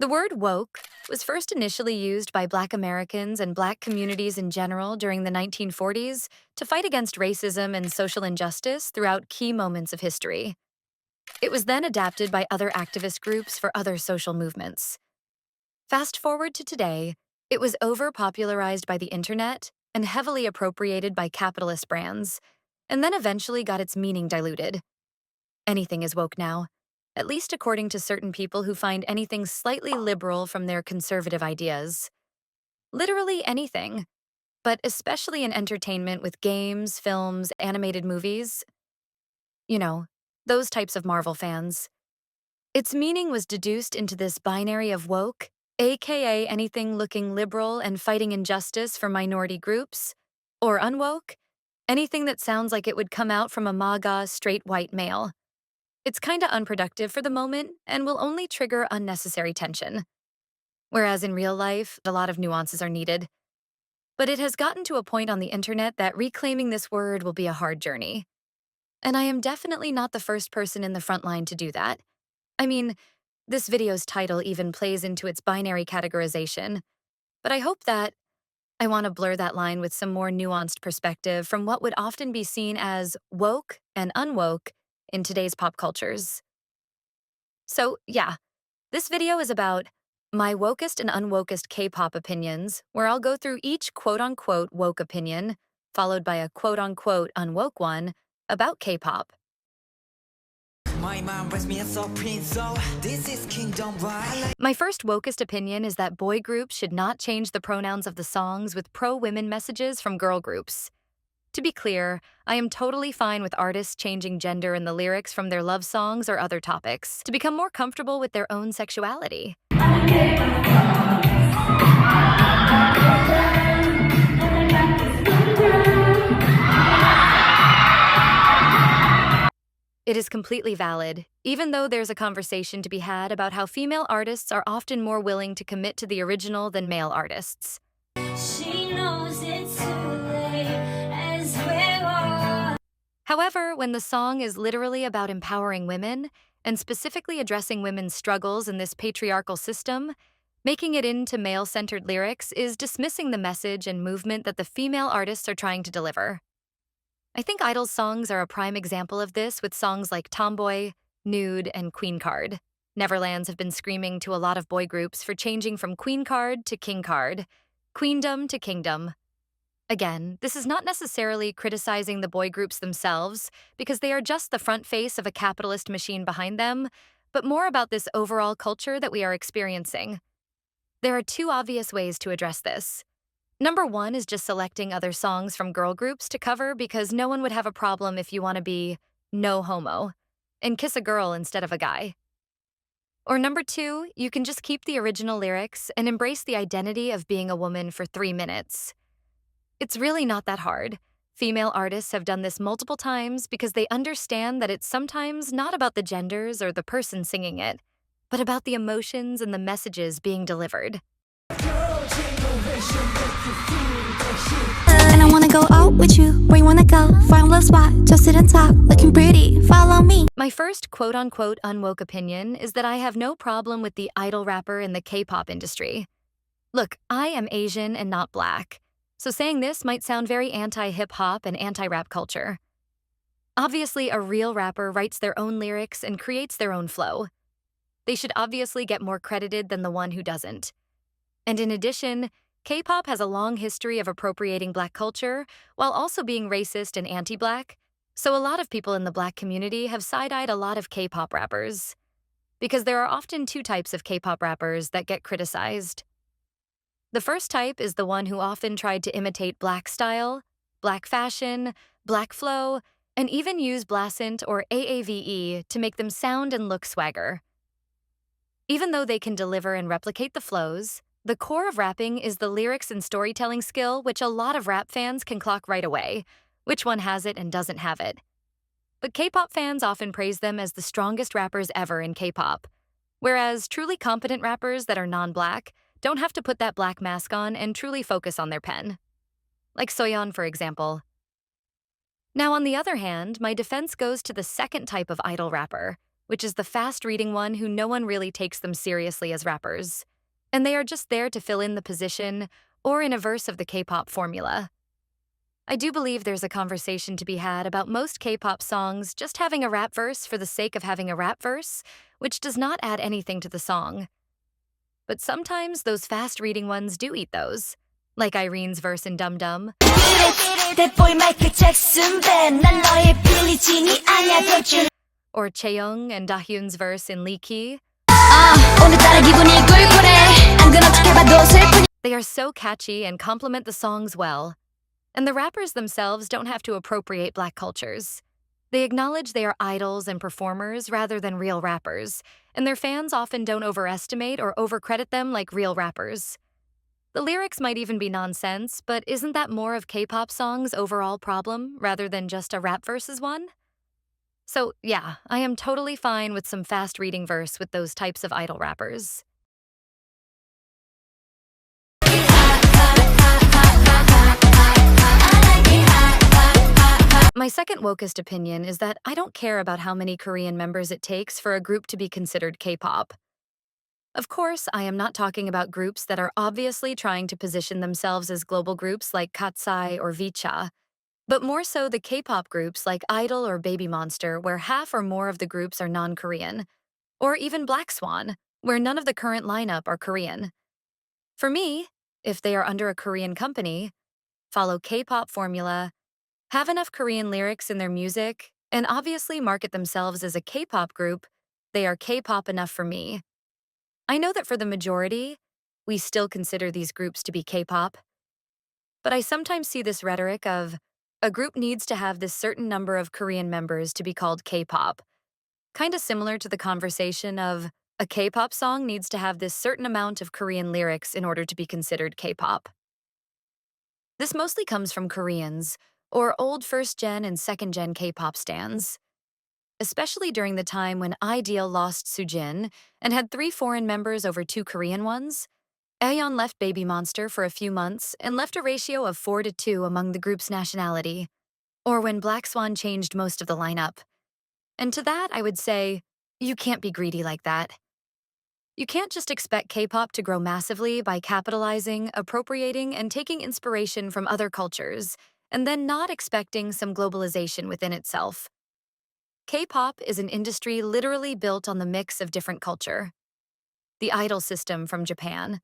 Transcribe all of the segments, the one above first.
The word woke was first initially used by Black Americans and Black communities in general during the 1940s to fight against racism and social injustice throughout key moments of history. It was then adapted by other activist groups for other social movements. Fast forward to today, it was over-popularized by the internet and heavily appropriated by capitalist brands, and then eventually got its meaning diluted. Anything is woke now, at least according to certain people who find anything slightly liberal from their conservative ideas. Literally anything, but especially in entertainment with games, films, animated movies. You know, those types of Marvel fans. Its meaning was deduced into this binary of woke, aka anything looking liberal and fighting injustice for minority groups, or unwoke, anything that sounds like it would come out from a MAGA straight white male. It's kinda unproductive for the moment and will only trigger unnecessary tension. Whereas in real life, a lot of nuances are needed. But it has gotten to a point on the internet that reclaiming this word will be a hard journey. And I am definitely not the first person in the front line to do that. I mean, this video's title even plays into its binary categorization. But I hope that I want to blur that line with some more nuanced perspective from what would often be seen as woke and unwoke in today's pop cultures. So, yeah, this video is about my wokest and unwokest K-pop opinions, where I'll go through each quote-unquote woke opinion, followed by a quote-unquote unwoke one about K-pop. My mom raised me as a prince, so this is kingdom right. My first wokest opinion is that boy groups should not change the pronouns of the songs with pro-women messages from girl groups. To be clear, I am totally fine with artists changing gender in the lyrics from their love songs or other topics to become more comfortable with their own sexuality. It is completely valid, even though there's a conversation to be had about how female artists are often more willing to commit to the original than male artists. She knows it's too late as we're all. However, when the song is literally about empowering women, and specifically addressing women's struggles in this patriarchal system, making it into male-centered lyrics is dismissing the message and movement that the female artists are trying to deliver. I think Idol's songs are a prime example of this with songs like Tomboy, Nude, and Queen Card. Neverlands have been screaming to a lot of boy groups for changing from Queen Card to King Card, Queendom to Kingdom. Again, this is not necessarily criticizing the boy groups themselves, because they are just the front face of a capitalist machine behind them, but more about this overall culture that we are experiencing. There are two obvious ways to address this. Number one is just selecting other songs from girl groups to cover because no one would have a problem if you want to be no homo and kiss a girl instead of a guy. Or number two, you can just keep the original lyrics and embrace the identity of being a woman for 3 minutes. It's really not that hard. Female artists have done this multiple times because they understand that it's sometimes not about the genders or the person singing it, but about the emotions and the messages being delivered. And I wanna go out with you. Where you wanna go? Find a little spot, just sit and talk, looking pretty. Follow me. My first quote-unquote unwoke opinion is that I have no problem with the idol rapper in the K-pop industry. Look, I am Asian and not Black, so saying this might sound very anti-hip-hop and anti-rap culture. Obviously, a real rapper writes their own lyrics and creates their own flow. They should obviously get more credited than the one who doesn't. And in addition, K-pop has a long history of appropriating Black culture while also being racist and anti-Black, so a lot of people in the Black community have side-eyed a lot of K-pop rappers. Because there are often two types of K-pop rappers that get criticized. The first type is the one who often tried to imitate Black style, Black fashion, Black flow, and even use Blasant or AAVE to make them sound and look swagger. Even though they can deliver and replicate the flows, the core of rapping is the lyrics and storytelling skill, which a lot of rap fans can clock right away, which one has it and doesn't have it. But K-pop fans often praise them as the strongest rappers ever in K-pop, whereas truly competent rappers that are non-Black don't have to put that Black mask on and truly focus on their pen. Like Miyeon, for example. Now, on the other hand, my defense goes to the second type of idol rapper, which is the fast-reading one who no one really takes them seriously as rappers. And they are just there to fill in the position or in a verse of the K-pop formula. I do believe there's a conversation to be had about most K-pop songs just having a rap verse for the sake of having a rap verse, which does not add anything to the song. But sometimes those fast-reading ones do eat those, like Irene's verse in Dum Dum, or Chaeyoung and Dahyun's verse in Leaky. They are so catchy and complement the songs well. And the rappers themselves don't have to appropriate Black cultures. They acknowledge they are idols and performers rather than real rappers, and their fans often don't overestimate or overcredit them like real rappers. The lyrics might even be nonsense, but isn't that more of K-pop songs' overall problem rather than just a rap versus one? So yeah, I am totally fine with some fast-reading verse with those types of idol rappers. My second Wokest opinion is that I don't care about how many Korean members it takes for a group to be considered K-pop. Of course, I am not talking about groups that are obviously trying to position themselves as global groups like Katsai or Vicha, but more so the K-pop groups like Idol or Baby Monster, where half or more of the groups are non-Korean, or even Black Swan, where none of the current lineup are Korean. For me, if they are under a Korean company, follow K-pop formula, have enough Korean lyrics in their music, and obviously market themselves as a K-pop group, they are K-pop enough for me. I know that for the majority, we still consider these groups to be K-pop, but I sometimes see this rhetoric of, a group needs to have this certain number of Korean members to be called K-pop, kinda similar to the conversation of, a K-pop song needs to have this certain amount of Korean lyrics in order to be considered K-pop. This mostly comes from Koreans, or old first-gen and second-gen K-pop stans. Especially during the time when Ideal lost Soojin and had 3 foreign members over 2 Korean ones, Aeon left Baby Monster for a few months and left a ratio of 4-2 among the group's nationality, or when Black Swan changed most of the lineup. And to that, I would say, you can't be greedy like that. You can't just expect K-pop to grow massively by capitalizing, appropriating, and taking inspiration from other cultures, and then not expecting some globalization within itself. K-pop is an industry literally built on the mix of different culture. The idol system from Japan,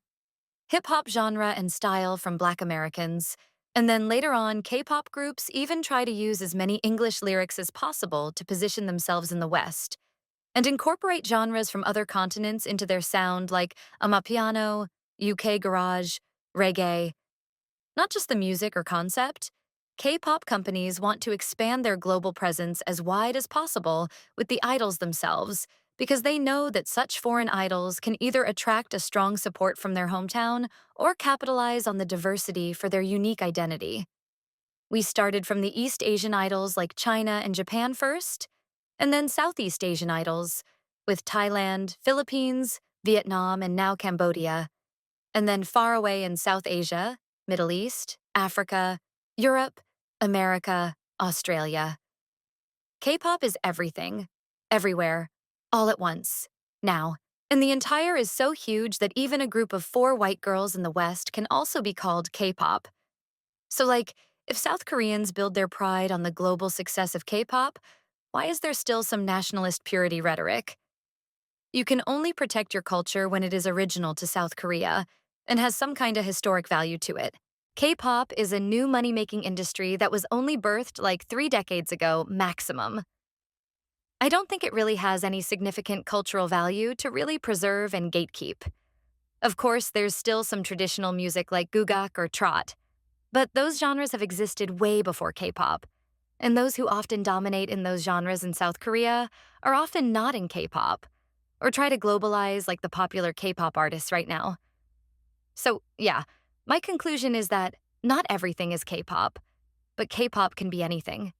hip-hop genre and style from Black Americans, and then later on, K-pop groups even try to use as many English lyrics as possible to position themselves in the West, and incorporate genres from other continents into their sound like amapiano, UK garage, reggae. Not just the music or concept, K-pop companies want to expand their global presence as wide as possible with the idols themselves because they know that such foreign idols can either attract a strong support from their hometown or capitalize on the diversity for their unique identity. We started from the East Asian idols like China and Japan first, and then Southeast Asian idols with Thailand, Philippines, Vietnam, and now Cambodia, and then far away in South Asia, Middle East, Africa, Europe, America, Australia. K-pop is everything, everywhere, all at once, now. And the entire is so huge that even a group of 4 white girls in the West can also be called K-pop. So if South Koreans build their pride on the global success of K-pop, why is there still some nationalist purity rhetoric? You can only protect your culture when it is original to South Korea and has some kind of historic value to it. K-pop is a new money-making industry that was only birthed 3 decades ago, maximum. I don't think it really has any significant cultural value to really preserve and gatekeep. Of course, there's still some traditional music like gugak or trot, but those genres have existed way before K-pop, and those who often dominate in those genres in South Korea are often not in K-pop, or try to globalize like the popular K-pop artists right now. So, yeah, my conclusion is that not everything is K-pop, but K-pop can be anything.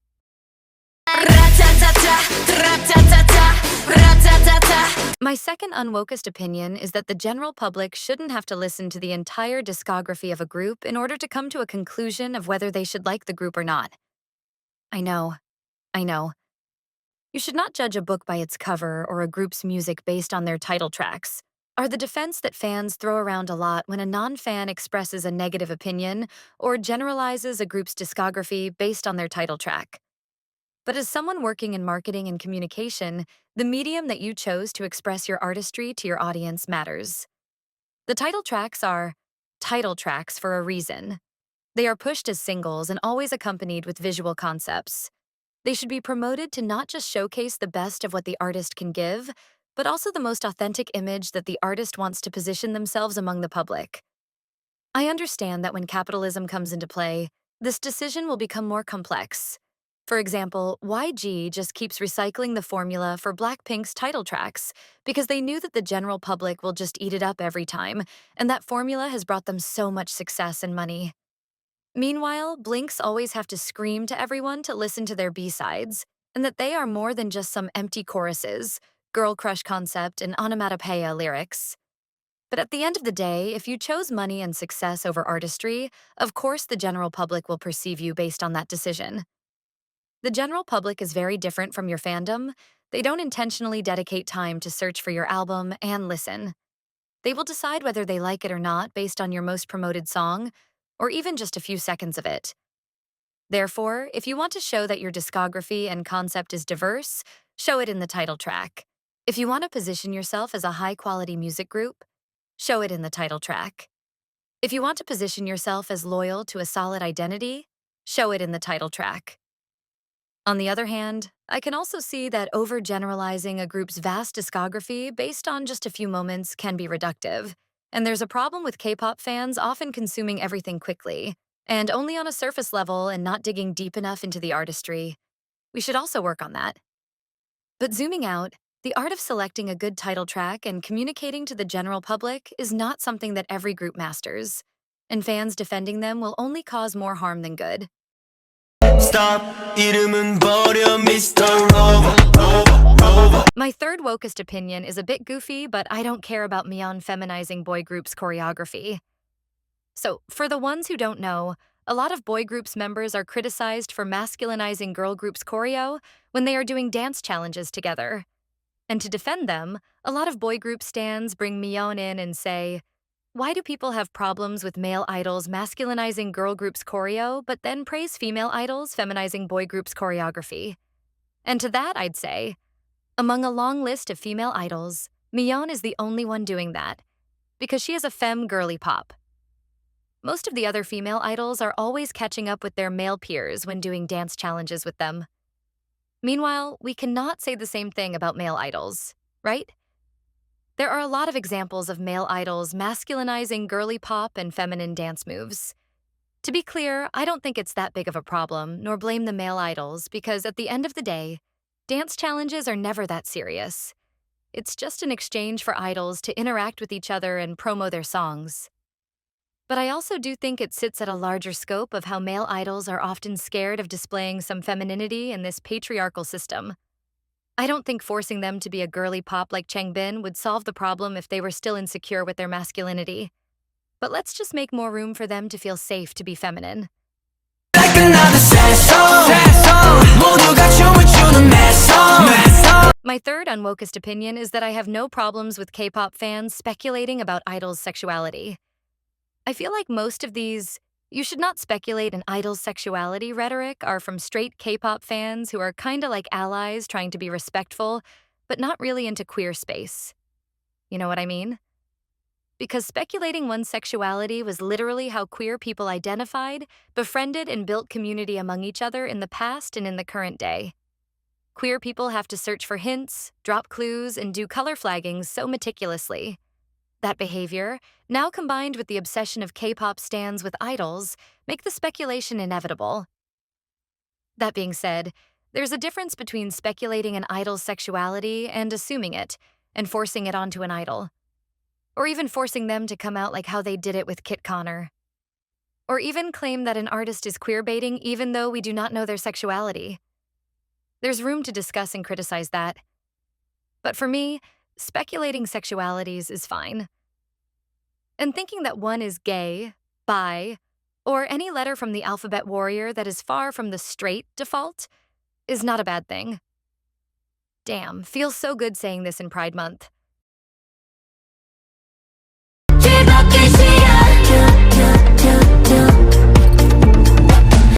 My second Unwokest opinion is that the general public shouldn't have to listen to the entire discography of a group in order to come to a conclusion of whether they should like the group or not. I know. You should not judge a book by its cover or a group's music based on their title tracks, are the defense that fans throw around a lot when a non-fan expresses a negative opinion or generalizes a group's discography based on their title track. But as someone working in marketing and communication, the medium that you chose to express your artistry to your audience matters. The title tracks are title tracks for a reason. They are pushed as singles and always accompanied with visual concepts. They should be promoted to not just showcase the best of what the artist can give, but also the most authentic image that the artist wants to position themselves among the public. I understand that when capitalism comes into play, this decision will become more complex. For example, YG just keeps recycling the formula for Blackpink's title tracks because they knew that the general public will just eat it up every time, and that formula has brought them so much success and money. Meanwhile, Blinks always have to scream to everyone to listen to their B-sides, and that they are more than just some empty choruses, girl crush concept, and onomatopoeia lyrics. But at the end of the day, if you chose money and success over artistry, of course the general public will perceive you based on that decision. The general public is very different from your fandom. They don't intentionally dedicate time to search for your album and listen. They will decide whether they like it or not based on your most promoted song, or even just a few seconds of it. Therefore, if you want to show that your discography and concept is diverse, show it in the title track. If you want to position yourself as a high-quality music group, show it in the title track. If you want to position yourself as loyal to a solid identity, show it in the title track. On the other hand, I can also see that overgeneralizing a group's vast discography based on just a few moments can be reductive, and there's a problem with K-pop fans often consuming everything quickly, and only on a surface level and not digging deep enough into the artistry. We should also work on that. But zooming out, the art of selecting a good title track and communicating to the general public is not something that every group masters, and fans defending them will only cause more harm than good. Stop 이름은 버려 Mr. Rover. My third Wokest opinion is a bit goofy, but I don't care about Miyeon feminizing boy groups' choreography. So, for the ones who don't know, a lot of boy groups members are criticized for masculinizing girl groups' choreo when they are doing dance challenges together. And to defend them, a lot of boy group stans bring Miyeon in and say, why do people have problems with male idols masculinizing girl groups' choreo, but then praise female idols feminizing boy groups' choreography? And to that, I'd say, among a long list of female idols, Miyeon is the only one doing that, because she is a femme girly pop. Most of the other female idols are always catching up with their male peers when doing dance challenges with them. Meanwhile, we cannot say the same thing about male idols, right? There are a lot of examples of male idols masculinizing girly pop and feminine dance moves. To be clear, I don't think it's that big of a problem, nor blame the male idols, because at the end of the day, dance challenges are never that serious. It's just an exchange for idols to interact with each other and promo their songs. But I also do think it sits at a larger scope of how male idols are often scared of displaying some femininity in this patriarchal system. I don't think forcing them to be a girly pop like Changbin would solve the problem if they were still insecure with their masculinity. But let's just make more room for them to feel safe to be feminine. My third Unwokest opinion is that I have no problems with K-pop fans speculating about idols' sexuality. I feel like most of these "you should not speculate an idol's sexuality" rhetoric are from straight K-pop fans who are kinda like allies trying to be respectful, but not really into queer space. You know what I mean? Because speculating one's sexuality was literally how queer people identified, befriended, and built community among each other in the past and in the current day. Queer people have to search for hints, drop clues, and do color flagging so meticulously. That behavior, now combined with the obsession of K-pop stans with idols, make the speculation inevitable. That being said, there's a difference between speculating an idol's sexuality and assuming it, and forcing it onto an idol. Or even forcing them to come out like how they did it with Kit Connor. Or even claim that an artist is queerbaiting even though we do not know their sexuality. There's room to discuss and criticize that. But for me, speculating sexualities is fine. And thinking that one is gay, bi, or any letter from the alphabet warrior that is far from the straight default is not a bad thing. Damn, feels so good saying this in Pride Month.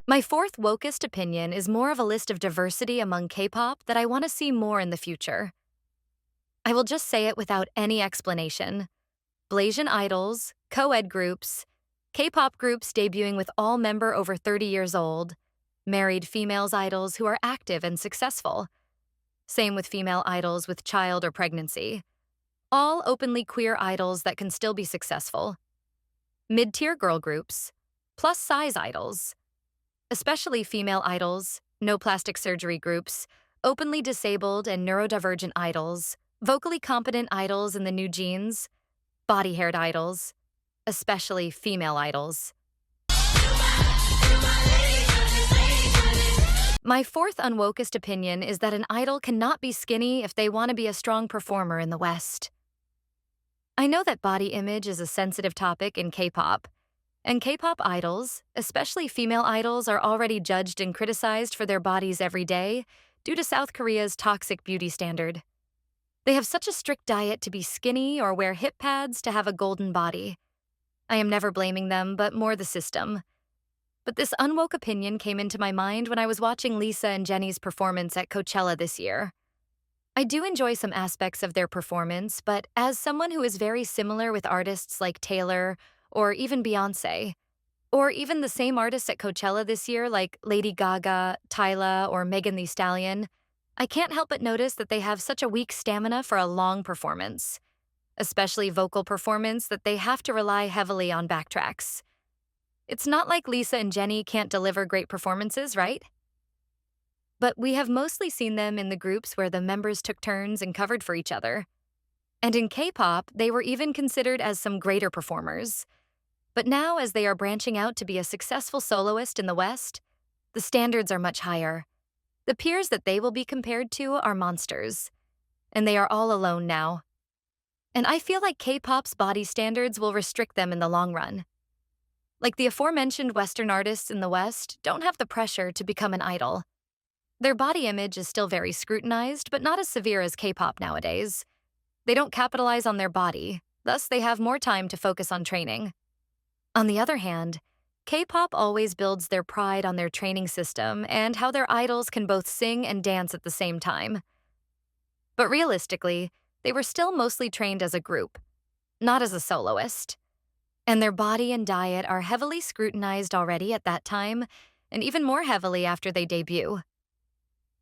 My fourth Wokest opinion is more of a list of diversity among K-pop that I want to see more in the future. I will just say it without any explanation. Blasian idols, co-ed groups, K-pop groups debuting with all member over 30 years old, married females idols who are active and successful. Same with female idols with child or pregnancy. All openly queer idols that can still be successful. Mid-tier girl groups, plus-size idols, especially female idols, no plastic surgery groups, openly disabled and neurodivergent idols, vocally competent idols in the new jeans, body-haired idols, especially female idols. My fourth Unwokest opinion is that an idol cannot be skinny if they want to be a strong performer in the West. I know that body image is a sensitive topic in K-pop, and K-pop idols, especially female idols, are already judged and criticized for their bodies every day due to South Korea's toxic beauty standard. They have such a strict diet to be skinny or wear hip pads to have a golden body. I am never blaming them, but more the system. But this unwoke opinion came into my mind when I was watching Lisa and Jennie's performance at Coachella this year. I do enjoy some aspects of their performance, but as someone who is very similar with artists like Taylor or even Beyoncé, or even the same artists at Coachella this year like Lady Gaga, Tyla, or Megan Thee Stallion, I can't help but notice that they have such a weak stamina for a long performance, especially vocal performance that they have to rely heavily on backtracks. It's not like Lisa and Jennie can't deliver great performances, right? But we have mostly seen them in the groups where the members took turns and covered for each other. And in K-pop, they were even considered as some greater performers. But now, as they are branching out to be a successful soloist in the West, the standards are much higher. The peers that they will be compared to are monsters. And they are all alone now. And I feel like K-pop's body standards will restrict them in the long run. Like the aforementioned Western artists in the West don't have the pressure to become an idol. Their body image is still very scrutinized, but not as severe as K-pop nowadays. They don't capitalize on their body, thus they have more time to focus on training. On the other hand, K-pop always builds their pride on their training system and how their idols can both sing and dance at the same time. But realistically, they were still mostly trained as a group, not as a soloist. And their body and diet are heavily scrutinized already at that time, and even more heavily after they debut.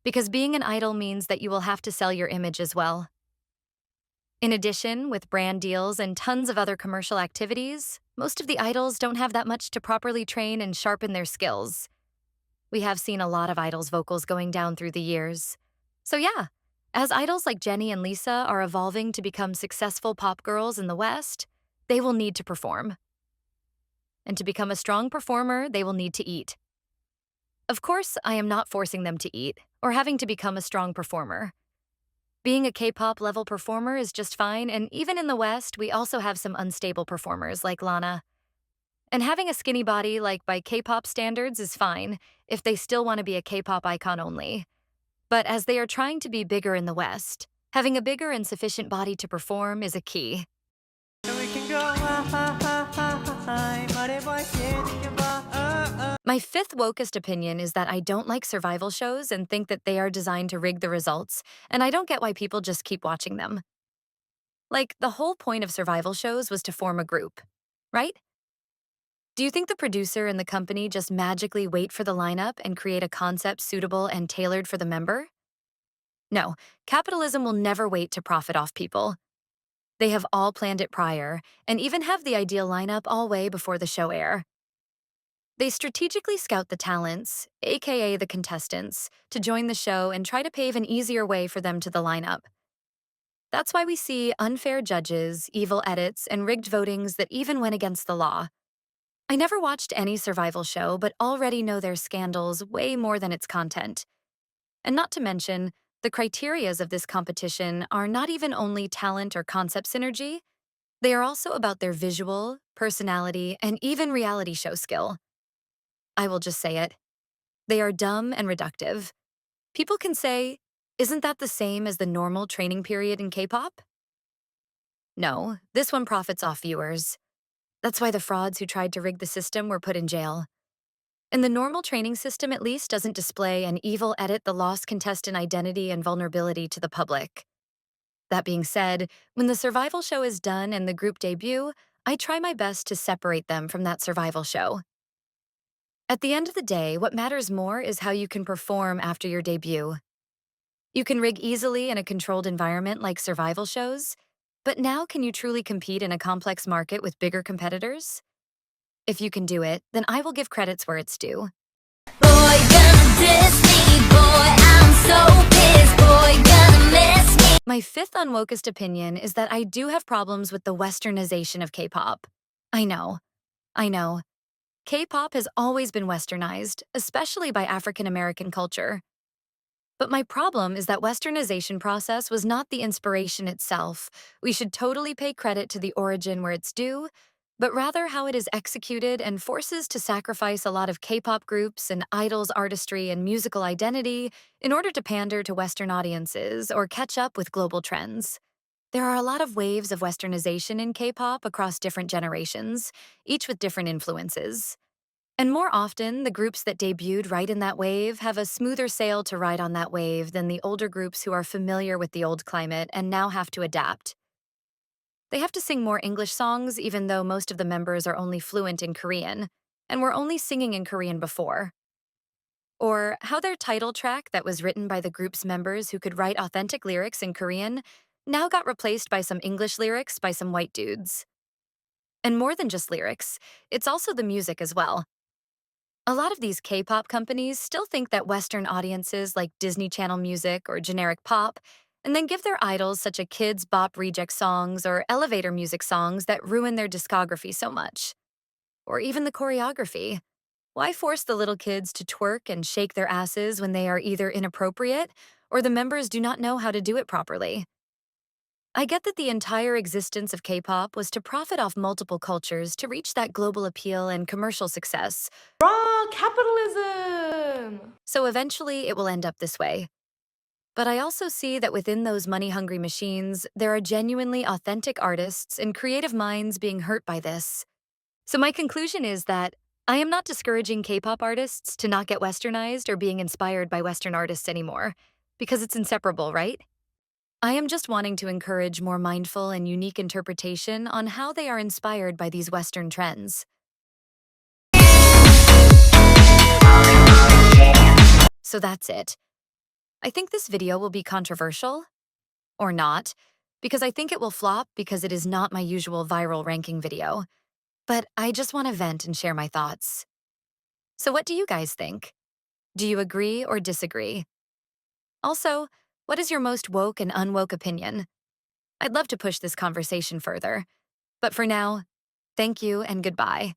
Because being an idol means that you will have to sell your image as well. In addition, with brand deals and tons of other commercial activities, most of the idols don't have that much to properly train and sharpen their skills. We have seen a lot of idols' vocals going down through the years. So yeah, as idols like Jennie and Lisa are evolving to become successful pop girls in the West, they will need to perform. And to become a strong performer, they will need to eat. Of course, I am not forcing them to eat or having to become a strong performer. Being a K-pop level performer is just fine, and even in the West, we also have some unstable performers like Lana. And having a skinny body like by K-pop standards is fine if they still want to be a K-pop icon only. But as they are trying to be bigger in the West, having a bigger and sufficient body to perform is a key. My fifth Wokest opinion is that I don't like survival shows and think that they are designed to rig the results, and I don't get why people just keep watching them. Like, the whole point of survival shows was to form a group, right? Do you think the producer and the company just magically wait for the lineup and create a concept suitable and tailored for the member? No, capitalism will never wait to profit off people. They have all planned it prior, and even have the ideal lineup all way before the show air. They strategically scout the talents, aka the contestants, to join the show and try to pave an easier way for them to the lineup. That's why we see unfair judges, evil edits, and rigged votings that even went against the law. I never watched any survival show, but already know their scandals way more than its content. And not to mention, the criterias of this competition are not even only talent or concept synergy, they are also about their visual, personality, and even reality show skill. I will just say it. They are dumb and reductive. People can say, Isn't that the same as the normal training period in K-pop? No, this one profits off viewers. That's why the frauds who tried to rig the system were put in jail. And the normal training system at least doesn't display an evil edit the lost contestant identity and vulnerability to the public. That being said, when the survival show is done and the group debut, I try my best to separate them from that survival show. At the end of the day, what matters more is how you can perform after your debut. You can rig easily in a controlled environment like survival shows, but now can you truly compete in a complex market with bigger competitors? If you can do it, then I will give credits where it's due. Boy, gonna diss me, boy, I'm so pissed, boy, gonna miss me. My fifth unwokest opinion is that I do have problems with the Westernization of K-pop. I know. K-pop has always been westernized, especially by African American culture. But my problem is that Westernization process was not the inspiration itself. We should totally pay credit to the origin where it's due, but rather how it is executed and forces to sacrifice a lot of K-pop groups and idols' artistry and musical identity in order to pander to Western audiences or catch up with global trends. There are a lot of waves of Westernization in K-pop across different generations, each with different influences. And more often, the groups that debuted right in that wave have a smoother sail to ride on that wave than the older groups who are familiar with the old climate and now have to adapt. They have to sing more English songs, even though most of the members are only fluent in Korean, and were only singing in Korean before. Or how their title track, that was written by the group's members who could write authentic lyrics in Korean, now got replaced by some English lyrics by some white dudes. And more than just lyrics, it's also the music as well. A lot of these K-pop companies still think that Western audiences like Disney Channel music or generic pop, and then give their idols such a kids' bop reject songs or elevator music songs that ruin their discography so much. Or even the choreography. Why force the little kids to twerk and shake their asses when they are either inappropriate or the members do not know how to do it properly? I get that the entire existence of K-pop was to profit off multiple cultures to reach that global appeal and commercial success, Raw capitalism! so eventually it will end up this way. But I also see that within those money-hungry machines, there are genuinely authentic artists and creative minds being hurt by this. So my conclusion is that I am not discouraging K-pop artists to not get westernized or being inspired by Western artists anymore, because it's inseparable, right? I am just wanting to encourage more mindful and unique interpretation on how they are inspired by these Western trends. So that's it. I think this video will be controversial, or not, because I think it will flop because it is not my usual viral ranking video. But I just want to vent and share my thoughts. So what do you guys think? Do you agree or disagree? Also, what is your most woke and unwoke opinion? I'd love to push this conversation further. But for now, thank you and goodbye.